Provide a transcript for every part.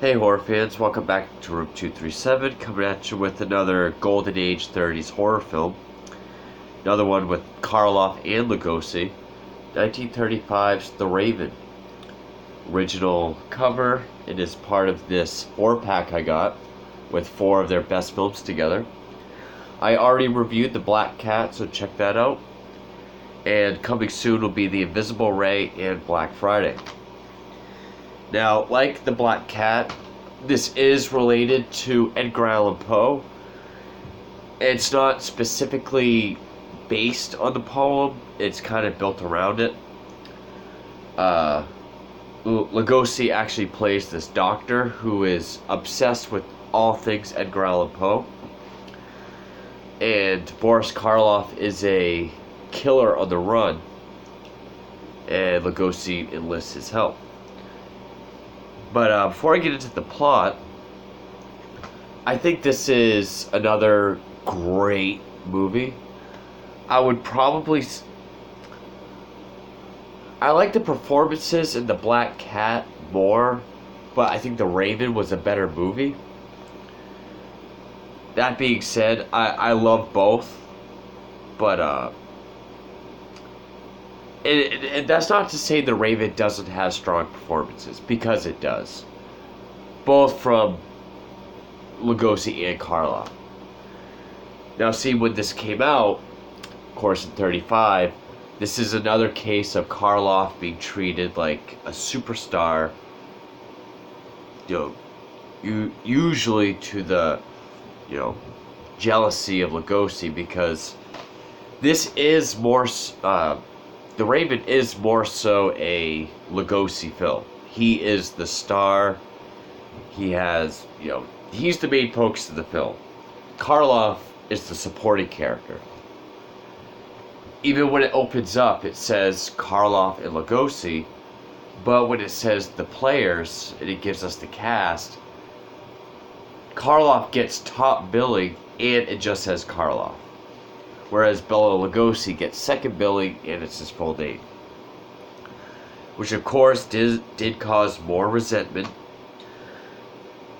Hey horror fans, welcome back to Room 237, coming at you with another Golden Age 30s horror film. Another one with Karloff and Lugosi, 1935's The Raven. Original cover, it is part of this 4-pack I got, with 4 of their best films together. I already reviewed The Black Cat, so check that out. And coming soon will be The Invisible Ray and Black Friday. Now, like The Black Cat, this is related to Edgar Allen Poe. It's not specifically based on the poem, it's kind of built around it. Lugosi actually plays this doctor who is obsessed with all things Edgar Allan Poe. And Boris Karloff is a killer on the run, and Lugosi enlists his help. But before I get into the plot, I think this is another great movie. I like the performances in The Black Cat more, but I think The Raven was a better movie. That being said, I love both, but and that's not to say The Raven doesn't have strong performances, because it does. Both from Lugosi and Karloff. Now see, when this came out, of course in 35, this is another case of Karloff being treated like a superstar, usually to the, jealousy of Lugosi, because this is more, The Raven is more so a Lugosi film. He is the star. He has, he's the main focus of the film. Karloff is the supporting character. Even when it opens up, it says Karloff and Lugosi, but when it says the players, and it gives us the cast, Karloff gets top billing, and it just says Karloff. Whereas Bela Lugosi gets second billing, and it's his full name. Which, of course, did cause more resentment.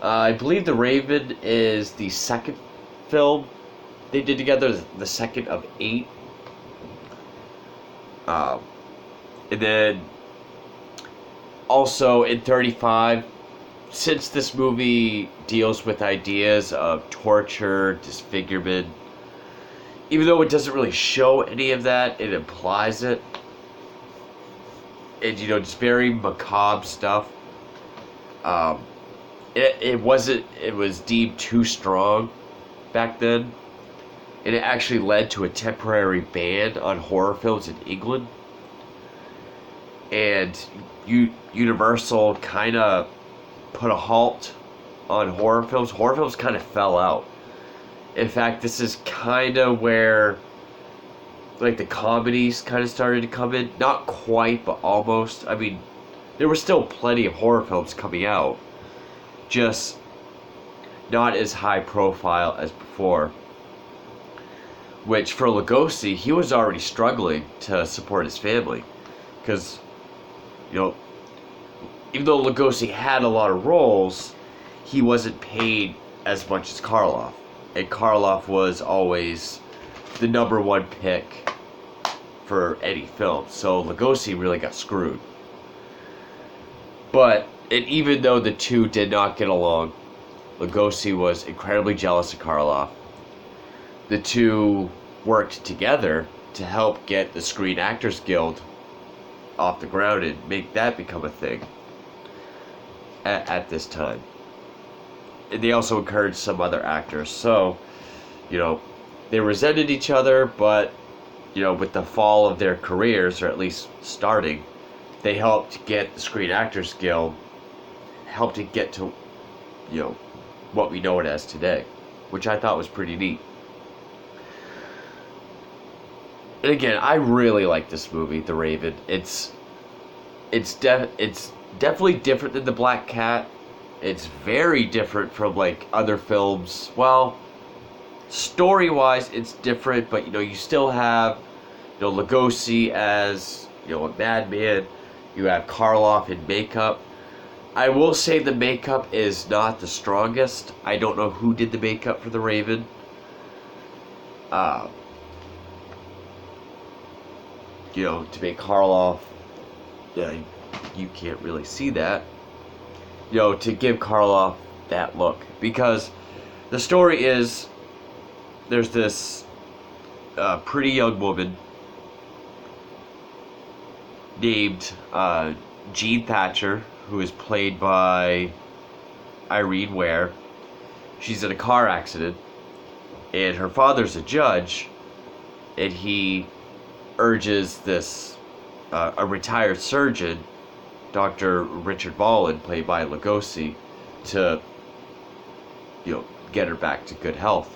I believe The Raven is the second film they did together, the second of 8. And then, also in 35, since this movie deals with ideas of torture, disfigurement, even though it doesn't really show any of that, it implies it. And, just very macabre stuff. It was deemed too strong back then. And it actually led to a temporary ban on horror films in England. And Universal kind of put a halt on horror films. Horror films kind of fell out. In fact, this is kind of where, the comedies kind of started to come in. Not quite, but almost. I mean, there were still plenty of horror films coming out. Just not as high profile as before. Which, for Lugosi, he was already struggling to support his family. Because, even though Lugosi had a lot of roles, he wasn't paid as much as Karloff. And Karloff was always the number 1 pick for any film. So Lugosi really got screwed. But, and even though the two did not get along, Lugosi was incredibly jealous of Karloff. The two worked together to help get the Screen Actors Guild off the ground and make that become a thing at this time. And they also encouraged some other actors. So, they resented each other, but, with the fall of their careers, or at least starting, they helped get the Screen Actors Guild, helped it get to, what we know it as today, which I thought was pretty neat. And again, I really like this movie, The Raven. It's definitely different than The Black Cat. It's very different from, other films. Well, story-wise, it's different, but, you still have, Lugosi as, a madman. You have Karloff in makeup. I will say the makeup is not the strongest. I don't know who did the makeup for the Raven. To make Karloff, yeah, you can't really see that. To give Karloff that look. Because the story is, there's this pretty young woman named Jean Thatcher, who is played by Irene Ware. She's in a car accident, and her father's a judge, and he urges this a retired surgeon, Dr. Richard Ballin, played by Lugosi, to get her back to good health,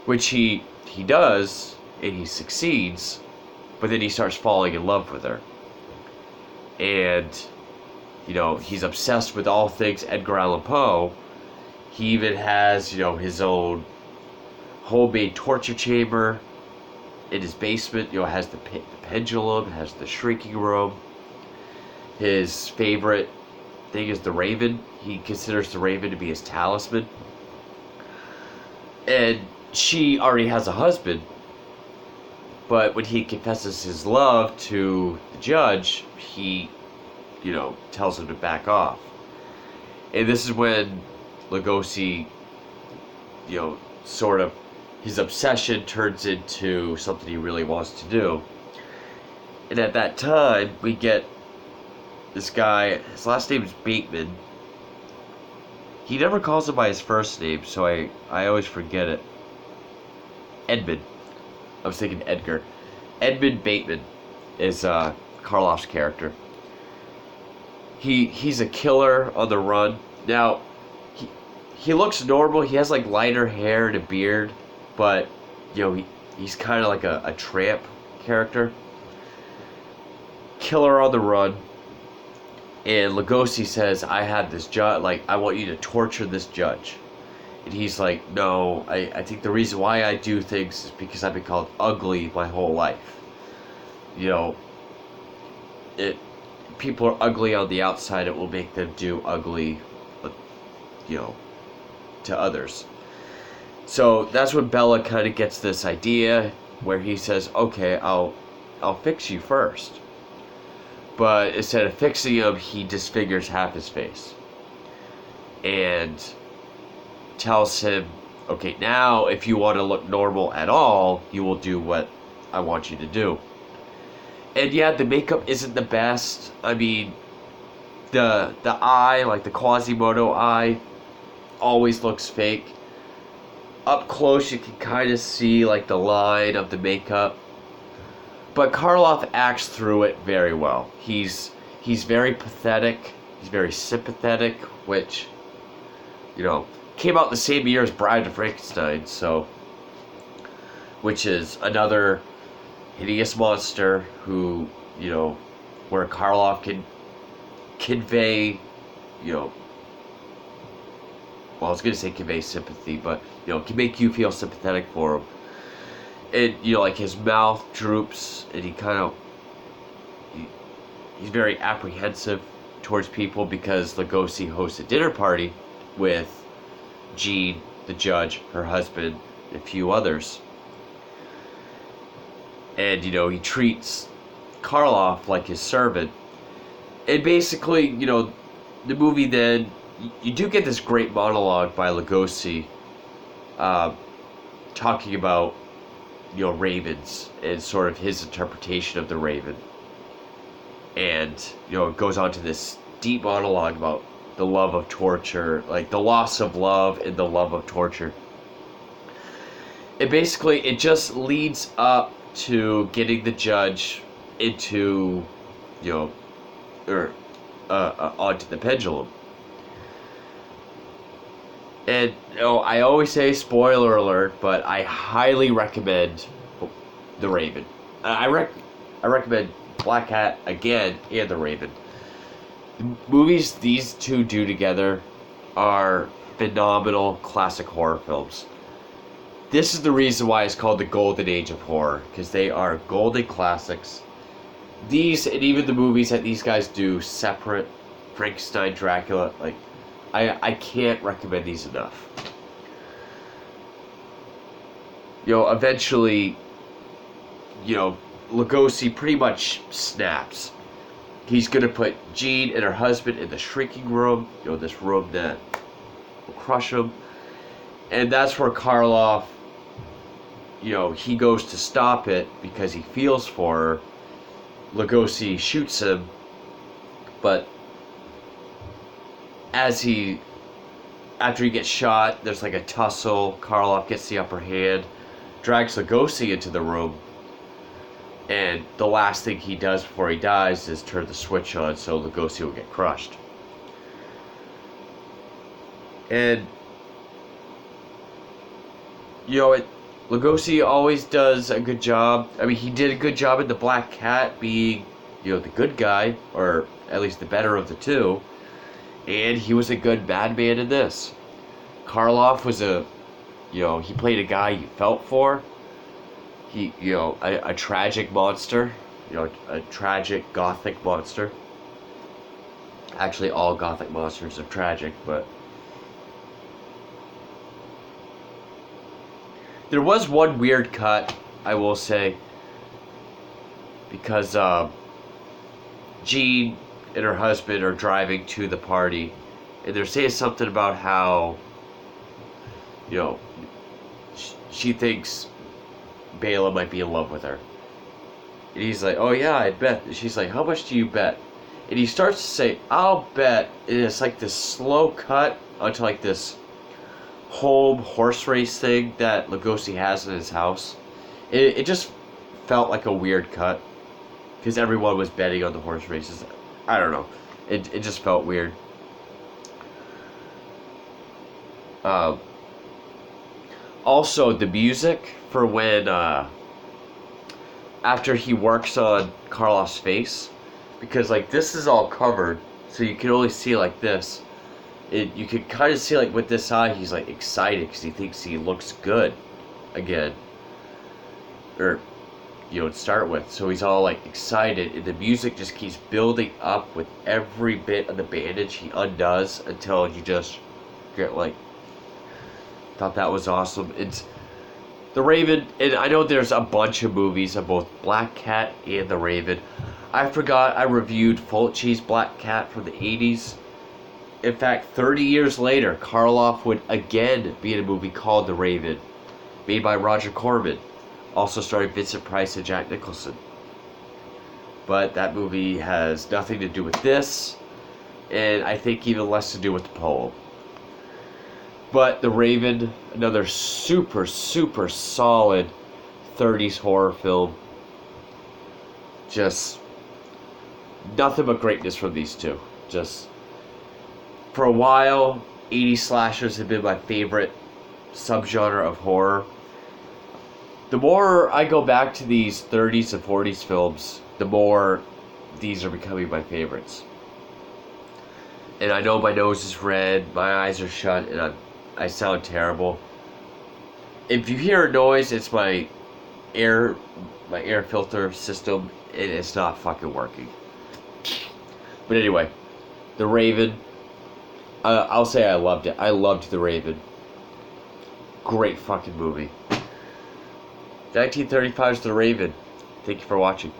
which he does, and he succeeds, but then he starts falling in love with her, and he's obsessed with all things Edgar Allen Poe. He even has his own homemade torture chamber in his basement. Has the pendulum, has the shrinking room. His favorite thing is the Raven. He considers the Raven to be his talisman. And she already has a husband, but when he confesses his love to the judge, he, tells him to back off. And this is when Lugosi, sort of, his obsession turns into something he really wants to do. And at that time, we get this guy, his last name is Bateman. He never calls him by his first name, so I always forget it. Edmund. I was thinking Edgar. Edmund Bateman is Karloff's character. He's a killer on the run. Now, he looks normal. He has like lighter hair and a beard, but he's kind of like a tramp character. Killer on the run. And Lugosi says, I have this judge, like, I want you to torture this judge. And he's like, no, I think the reason why I do things is because I've been called ugly my whole life. People are ugly on the outside, it will make them do ugly, to others. So that's when Bela kind of gets this idea where he says, okay, I'll fix you first. But instead of fixing him, he disfigures half his face. And tells him, okay, now if you want to look normal at all, you will do what I want you to do. And yeah, the makeup isn't the best. I mean, the eye, like the Quasimodo eye, always looks fake. Up close, you can kind of see like the line of the makeup. But Karloff acts through it very well. He's very pathetic. He's very sympathetic, which, came out the same year as Bride of Frankenstein, so, which is another hideous monster who, where Karloff can convey, well, I was going to say convey sympathy, but, can make you feel sympathetic for him. And, like his mouth droops, and he kind of, he's very apprehensive towards people because Lugosi hosts a dinner party with Jean, the judge, her husband, and a few others. And, he treats Karloff like his servant. And basically, the movie then, you do get this great monologue by Lugosi talking about, ravens and sort of his interpretation of the raven. And, it goes on to this deep monologue about the love of torture, like the loss of love and the love of torture. And basically, it just leads up to getting the judge into, onto the pendulum. And, I always say spoiler alert, but I highly recommend The Raven. I recommend Black Hat again and The Raven. The movies these two do together are phenomenal classic horror films. This is the reason why it's called the Golden Age of Horror, because they are golden classics. These, and even the movies that these guys do separate, Frankenstein, Dracula. Like, I can't recommend these enough. Eventually, Lugosi pretty much snaps. He's going to put Jean and her husband in the shrinking room, this room that will crush them. And that's where Karloff, he goes to stop it because he feels for her. Lugosi shoots him, but after he gets shot, there's like a tussle. Karloff gets the upper hand, drags Lugosi into the room, and the last thing he does before he dies is turn the switch on so Lugosi will get crushed. And Lugosi always does a good job. I mean, he did a good job in The Black Cat, being, the good guy, or at least the better of the two. And he was a good bad man in this. Karloff was he played a guy you felt for. He, a tragic monster. A tragic gothic monster. Actually, all gothic monsters are tragic, but there was one weird cut, I will say, because Jean and her husband are driving to the party, and they're saying something about how, she thinks Bela might be in love with her. And he's like, oh yeah, I bet. And she's like, how much do you bet? And he starts to say, I'll bet. And it's like this slow cut onto like this home horse race thing that Lugosi has in his house. It just felt like a weird cut because everyone was betting on the horse races. I don't know. It just felt weird. Also, the music for when after he works on Karloff's face, because like this is all covered, so you can only see like this. You can kind of see like with this eye, he's like excited because he thinks he looks good again, or to start with. So he's all like excited, and the music just keeps building up with every bit of the bandage he undoes until you just get like. Thought that was awesome. It's The Raven, and I know there's a bunch of movies of both Black Cat and The Raven. I forgot I reviewed Fulci's Black Cat from the 80s. In fact, 30 years later, Karloff would again be in a movie called The Raven, made by Roger Corman, also starring Vincent Price and Jack Nicholson. But that movie has nothing to do with this, and I think even less to do with the poem. But The Raven, another super, super solid 30s horror film. Just nothing but greatness from these two. Just, for a while, 80s slashers have been my favorite subgenre of horror. The more I go back to these 30s and 40s films, the more these are becoming my favorites. And I know my nose is red, my eyes are shut, and I sound terrible. If you hear a noise, it's my air filter system, and it's not fucking working. But anyway, The Raven, I'll say I loved it. I loved The Raven. Great fucking movie. 1935's The Raven. Thank you for watching.